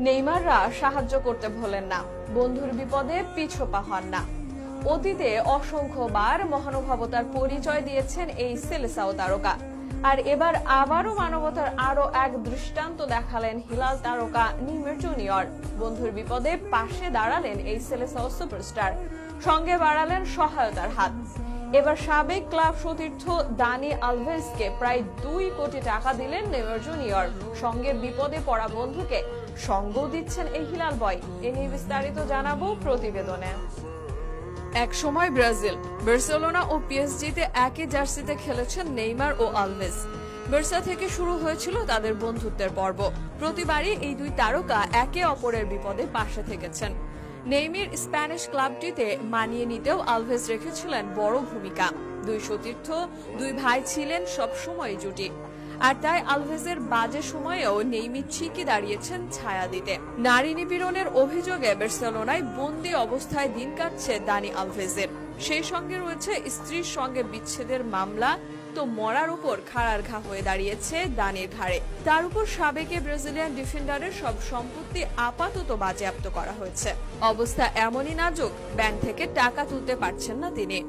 নেইমাররা সাহায্য করতে ভোলেন না, বন্ধুর বিপদে পিছপা হন না। অতীতে অসংখ্যবার মহানুভবতার পরিচয় দিয়েছেন এই সেলেসাও তারকা, আর এবার আবারও মানবতার আরো এক দৃষ্টান্ত দেখালেন হিলাল তারকা নেইমার জুনিয়র। বন্ধুর বিপদে পাশে দাঁড়ালেন এই সেলেসাও সুপারস্টার, সঙ্গে বাড়ালেন সহায়তার হাত। এবার সাবেক ক্লাব সতীর্থ দানি আলভেজকে প্রায় 2 কোটি টাকা দিলেন নেইমার জুনিয়র, সঙ্গে বিপদে পড়া বন্ধুকে সঙ্গ দিচ্ছেন এই হিলাল বয়। এ নিয়ে বিস্তারিত জানাবো প্রতিবেদনে। এক সময় ব্রাজিল, বার্সেলোনা ও পিএসজিতে একই জার্সিতে খেলেছেন নেইমার ও আলভেজ। বার্সা থেকে শুরু হয়েছিল তাদের বন্ধুত্বের পর্ব। প্রতিবারই এই দুই তারকা একে অপরের বিপদে পাশে থেকেছেন। নেইমার স্প্যানিশ ক্লাবটিতে মানিয়ে নিতেও আলভেজ রেখেছিলেন বড় ভূমিকা। দুই সতীর্থ, দুই ভাই ছিলেন সবসময় জুটি, আর তাই আলভেজের বাজে সময়েও নেইমার ঠিকই দাঁড়িয়েছেন ছায়া দিতে। নারী নিপীড়নের অভিযোগে বার্সেলোনায় বন্দী অবস্থায় দিন কাটছে দানি আলভেজের। সেই সঙ্গে রয়েছে স্ত্রীর সঙ্গে বিচ্ছেদের মামলা, তো মরার উপর খাড়ার ঘা হয়ে দাঁড়িয়েছে দানির ঘাড়ে। তার উপর সাবেক ব্রাজিলিয়ান ডিফেন্ডারের সব সম্পত্তি আপাতত বাজেয়াপ্ত করা হয়েছে। অবস্থা এমনই নাজুক, ব্যাংক থেকে টাকা তুলতে পারছেন না তিনি।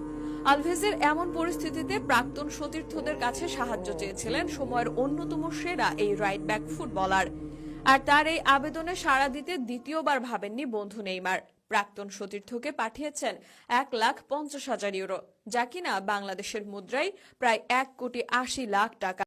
আলভেজের এমন পরিস্থিতিতে প্রাক্তন সতীর্থদের কাছে সাহায্য চেয়েছিলেন সময়ের অন্যতম সেরা এই রাইট ব্যাক ফুটবলার, আর তার এই আবেদনে সাড়া দিতে দ্বিতীয়বার ভাবেননি বন্ধু নেইমার। প্রাক্তন সতীর্থকে পাঠিয়েছেন 1,50,000 ইউরো, যা কিনা বাংলাদেশের মুদ্রায় প্রায় 1,80,00,000 টাকা।